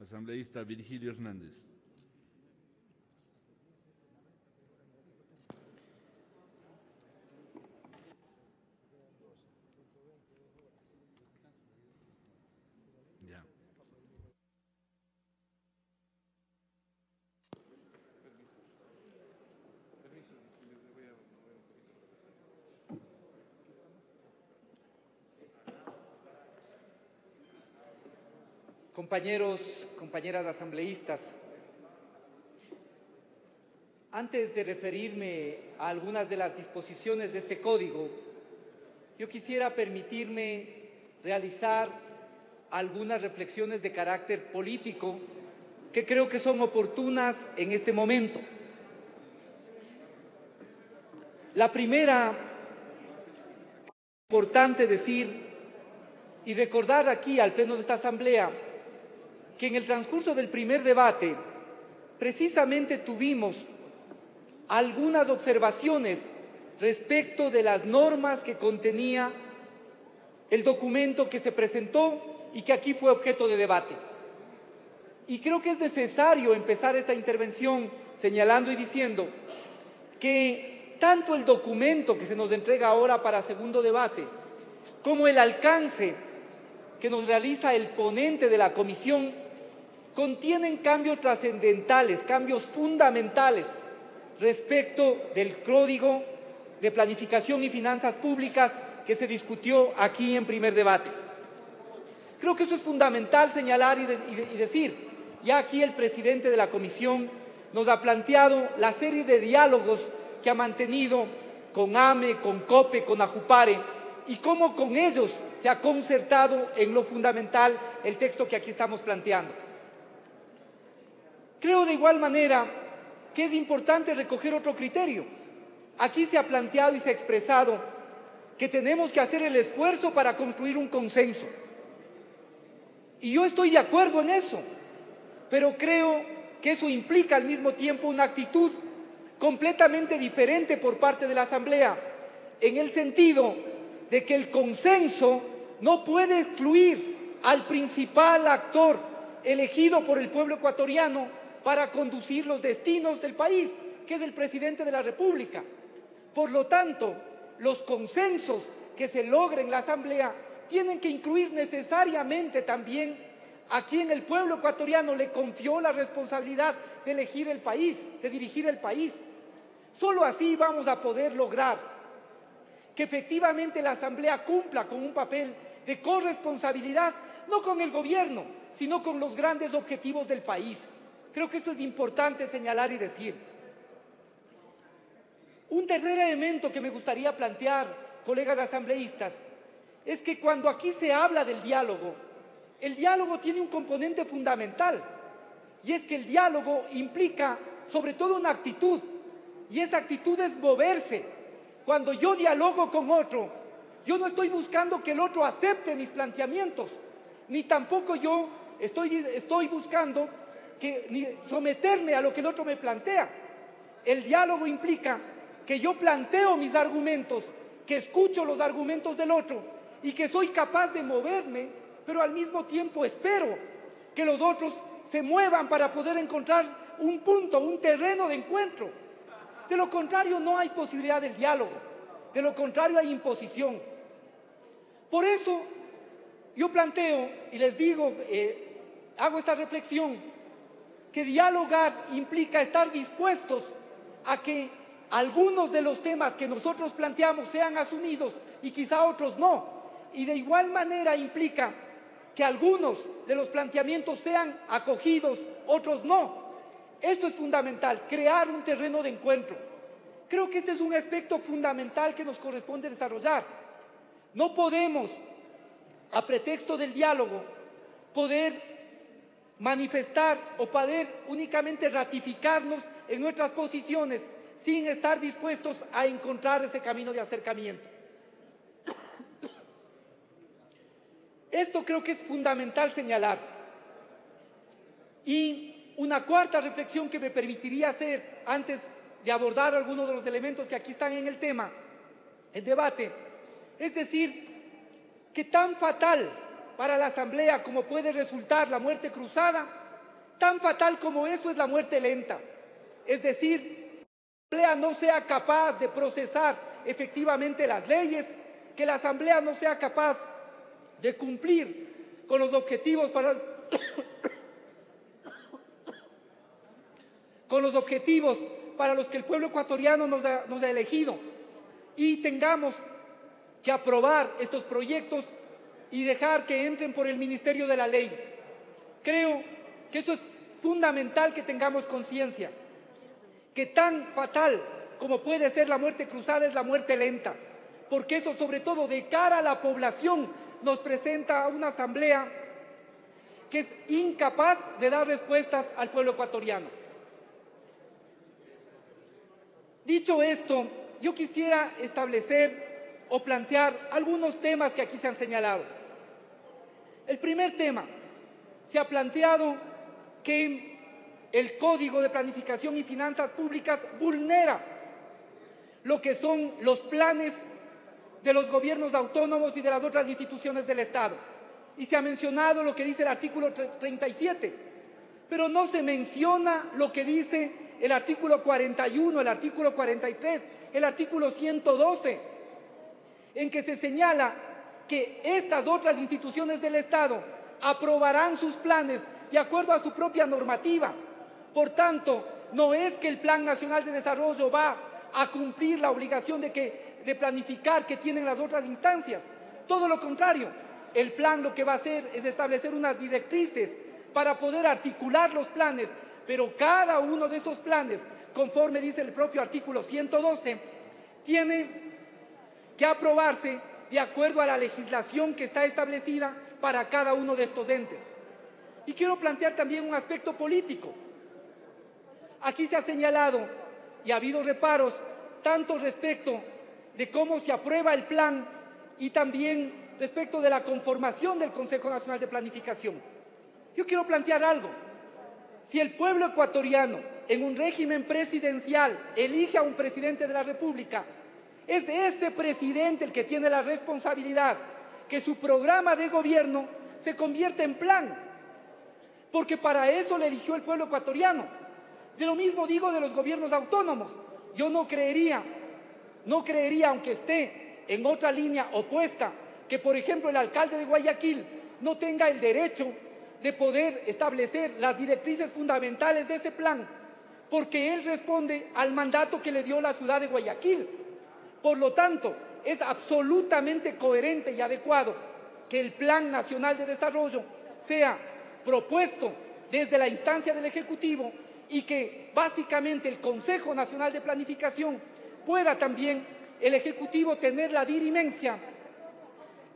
Asambleísta Virgilio Hernández. Ya. Compañeros, compañeras asambleístas, antes de referirme a algunas de las disposiciones de este código, yo quisiera permitirme realizar algunas reflexiones de carácter político que creo que son oportunas en este momento. La primera, importante decir y recordar aquí al Pleno de esta Asamblea que en el transcurso del primer debate precisamente tuvimos algunas observaciones respecto de las normas que contenía el documento que se presentó y que aquí fue objeto de debate. Y creo que es necesario empezar esta intervención señalando y diciendo que tanto el documento que se nos entrega ahora para segundo debate como el alcance que nos realiza el ponente de la comisión contienen cambios trascendentales, cambios fundamentales respecto del Código de Planificación y Finanzas Públicas que se discutió aquí en primer debate. Creo que eso es fundamental señalar y decir. Ya aquí el presidente de la comisión nos ha planteado la serie de diálogos que ha mantenido con AME, con COPE, con AJUPARE y cómo con ellos se ha concertado en lo fundamental el texto que aquí estamos planteando. Creo de igual manera que es importante recoger otro criterio. Aquí se ha planteado y se ha expresado que tenemos que hacer el esfuerzo para construir un consenso. Y yo estoy de acuerdo en eso, pero creo que eso implica al mismo tiempo una actitud completamente diferente por parte de la Asamblea, en el sentido de que el consenso no puede excluir al principal actor elegido por el pueblo ecuatoriano para conducir los destinos del país, que es el presidente de la República. Por lo tanto, los consensos que se logren en la Asamblea tienen que incluir necesariamente también a quien el pueblo ecuatoriano le confió la responsabilidad de elegir el país, de dirigir el país. Solo así vamos a poder lograr que efectivamente la Asamblea cumpla con un papel de corresponsabilidad, no con el gobierno, sino con los grandes objetivos del país. Creo que esto es importante señalar y decir. Un tercer elemento que me gustaría plantear, colegas asambleístas, es que cuando aquí se habla del diálogo, el diálogo tiene un componente fundamental, y es que el diálogo implica sobre todo una actitud, y esa actitud es moverse. Cuando yo dialogo con otro, yo no estoy buscando que el otro acepte mis planteamientos, ni tampoco yo estoy buscando ni someterme a lo que el otro me plantea. El diálogo implica que yo planteo mis argumentos, que escucho los argumentos del otro y que soy capaz de moverme, pero al mismo tiempo espero que los otros se muevan para poder encontrar un punto, un terreno de encuentro. De lo contrario, no hay posibilidad del diálogo. De lo contrario, hay imposición. Por eso, yo planteo y les digo, hago esta reflexión, que dialogar implica estar dispuestos a que algunos de los temas que nosotros planteamos sean asumidos y quizá otros no. Y de igual manera implica que algunos de los planteamientos sean acogidos, otros no. Esto es fundamental, crear un terreno de encuentro. Creo que este es un aspecto fundamental que nos corresponde desarrollar. No podemos, a pretexto del diálogo, poder manifestar o poder únicamente ratificarnos en nuestras posiciones sin estar dispuestos a encontrar ese camino de acercamiento. Esto creo que es fundamental señalar. Y una cuarta reflexión que me permitiría hacer antes de abordar algunos de los elementos que aquí están en el tema, el debate, es decir, que tan fatal para la Asamblea como puede resultar la muerte cruzada, Tan fatal como eso es la muerte lenta. Es decir, que la Asamblea no sea capaz de procesar efectivamente las leyes, que la Asamblea no sea capaz de cumplir con los objetivos para los que el pueblo ecuatoriano nos ha elegido, y tengamos que aprobar estos proyectos y dejar que entren por el Ministerio de la Ley. Creo que esto es fundamental, que tengamos conciencia, que tan fatal como puede ser la muerte cruzada es la muerte lenta, porque eso, sobre todo de cara a la población, nos presenta a una Asamblea que es incapaz de dar respuestas al pueblo ecuatoriano. Dicho esto, yo quisiera establecer o plantear algunos temas que aquí se han señalado. El primer tema, se ha planteado que el Código de Planificación y Finanzas Públicas vulnera lo que son los planes de los gobiernos autónomos y de las otras instituciones del Estado. Y se ha mencionado lo que dice el artículo 37, pero no se menciona lo que dice el artículo 41, el artículo 43, el artículo 112, en que se señala que estas otras instituciones del Estado aprobarán sus planes de acuerdo a su propia normativa. Por tanto, no es que el Plan Nacional de Desarrollo va a cumplir la obligación de planificar que tienen las otras instancias. Todo lo contrario, el plan lo que va a hacer es establecer unas directrices para poder articular los planes, pero cada uno de esos planes, conforme dice el propio artículo 112, tiene que aprobarse de acuerdo a la legislación que está establecida para cada uno de estos entes. Y quiero plantear también un aspecto político. Aquí se ha señalado y ha habido reparos tanto respecto de cómo se aprueba el plan y también respecto de la conformación del Consejo Nacional de Planificación. Yo quiero plantear algo. Si el pueblo ecuatoriano, en un régimen presidencial, elige a un presidente de la República, es ese presidente el que tiene la responsabilidad que su programa de gobierno se convierta en plan, porque para eso le eligió el pueblo ecuatoriano. De lo mismo digo de los gobiernos autónomos. Yo no creería, aunque esté en otra línea opuesta, que por ejemplo el alcalde de Guayaquil no tenga el derecho de poder establecer las directrices fundamentales de ese plan, porque él responde al mandato que le dio la ciudad de Guayaquil. Por lo tanto, es absolutamente coherente y adecuado que el Plan Nacional de Desarrollo sea propuesto desde la instancia del Ejecutivo y que básicamente el Consejo Nacional de Planificación pueda también el Ejecutivo tener la dirimencia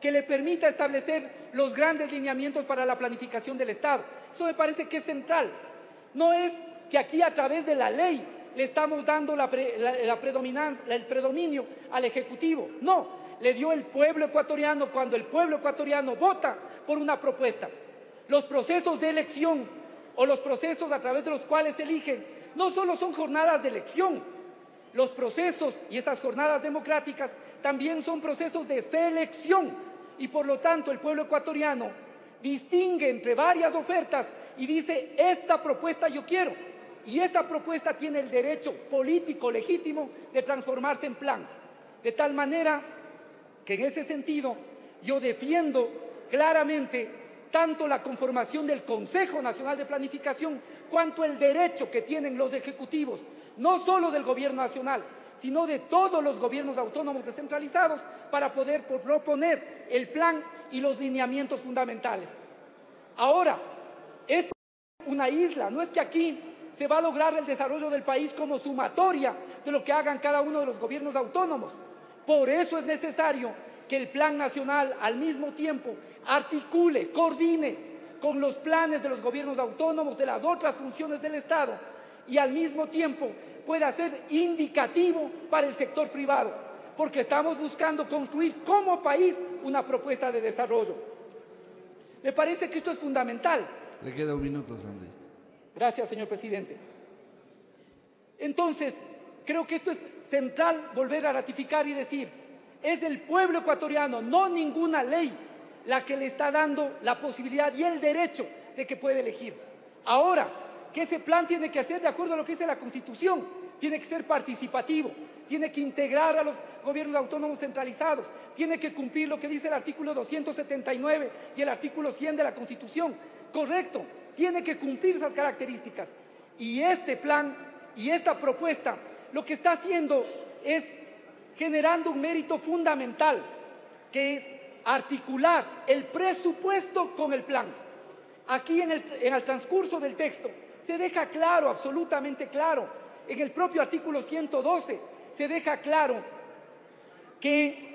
que le permita establecer los grandes lineamientos para la planificación del Estado. Eso me parece que es central. No es que aquí a través de la ley le estamos dando el predominio al Ejecutivo. No, le dio el pueblo ecuatoriano cuando el pueblo ecuatoriano vota por una propuesta. Los procesos de elección o los procesos a través de los cuales se eligen no solo son jornadas de elección. Los procesos y estas jornadas democráticas también son procesos de selección. Y por lo tanto el pueblo ecuatoriano distingue entre varias ofertas y dice: esta propuesta yo quiero, y esa propuesta tiene el derecho político legítimo de transformarse en plan. De tal manera que en ese sentido yo defiendo claramente tanto la conformación del Consejo Nacional de Planificación cuanto el derecho que tienen los ejecutivos, no solo del Gobierno Nacional, sino de todos los gobiernos autónomos descentralizados, para poder proponer el plan y los lineamientos fundamentales. Ahora, esto es una isla, no es que aquí se va a lograr el desarrollo del país como sumatoria de lo que hagan cada uno de los gobiernos autónomos. Por eso es necesario que el Plan Nacional al mismo tiempo articule, coordine con los planes de los gobiernos autónomos, de las otras funciones del Estado, y al mismo tiempo pueda ser indicativo para el sector privado, porque estamos buscando construir como país una propuesta de desarrollo. Me parece que esto es fundamental. Le queda un minuto, asambleísta. Gracias, señor presidente. Entonces, creo que esto es central volver a ratificar y decir: es el pueblo ecuatoriano, no ninguna ley, la que le está dando la posibilidad y el derecho de que puede elegir. Ahora, que ese plan tiene que ser de acuerdo a lo que dice la Constitución, tiene que ser participativo, tiene que integrar a los gobiernos autónomos centralizados, tiene que cumplir lo que dice el artículo 279 y el artículo 100 de la Constitución. Correcto, tiene que cumplir esas características. Y este plan y esta propuesta lo que está haciendo es generando un mérito fundamental, que es articular el presupuesto con el plan. Aquí en el transcurso del texto se deja claro, absolutamente claro, en el propio artículo 112 se deja claro que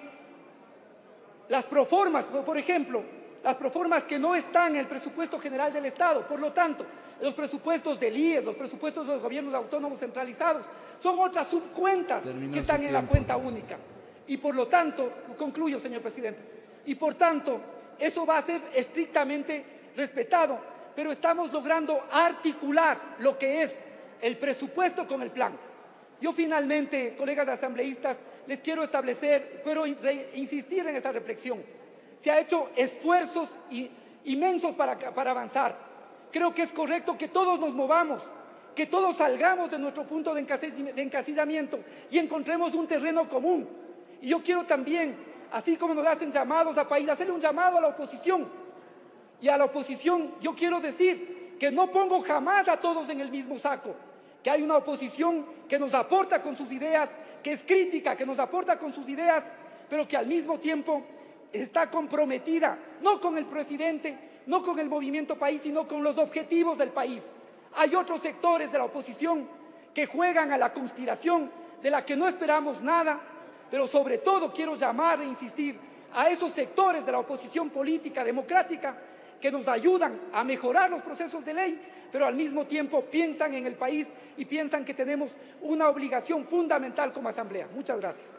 las proformas, por ejemplo, las proformas que no están en el presupuesto general del Estado, por lo tanto, los presupuestos del IES, los presupuestos de los gobiernos autónomos centralizados, son otras subcuentas que están en la cuenta única. Y por lo tanto, concluyo, señor presidente, y por tanto, eso va a ser estrictamente respetado, pero estamos logrando articular lo que es el presupuesto con el plan. Yo finalmente, colegas asambleístas, les quiero insistir en esta reflexión. Se han hecho esfuerzos inmensos para avanzar. Creo que es correcto que todos nos movamos, que todos salgamos de nuestro punto de encasillamiento y encontremos un terreno común. Y yo quiero también, así como nos hacen llamados a país, hacerle un llamado a la oposición. Y a la oposición yo quiero decir que no pongo jamás a todos en el mismo saco, que hay una oposición que nos aporta con sus ideas, que es crítica, que nos aporta con sus ideas, pero que al mismo tiempo está comprometida, no con el presidente, no con el movimiento país, sino con los objetivos del país. Hay otros sectores de la oposición que juegan a la conspiración, de la que no esperamos nada, pero sobre todo quiero llamar e insistir a esos sectores de la oposición política democrática que nos ayudan a mejorar los procesos de ley, pero al mismo tiempo piensan en el país y piensan que tenemos una obligación fundamental como Asamblea. Muchas gracias.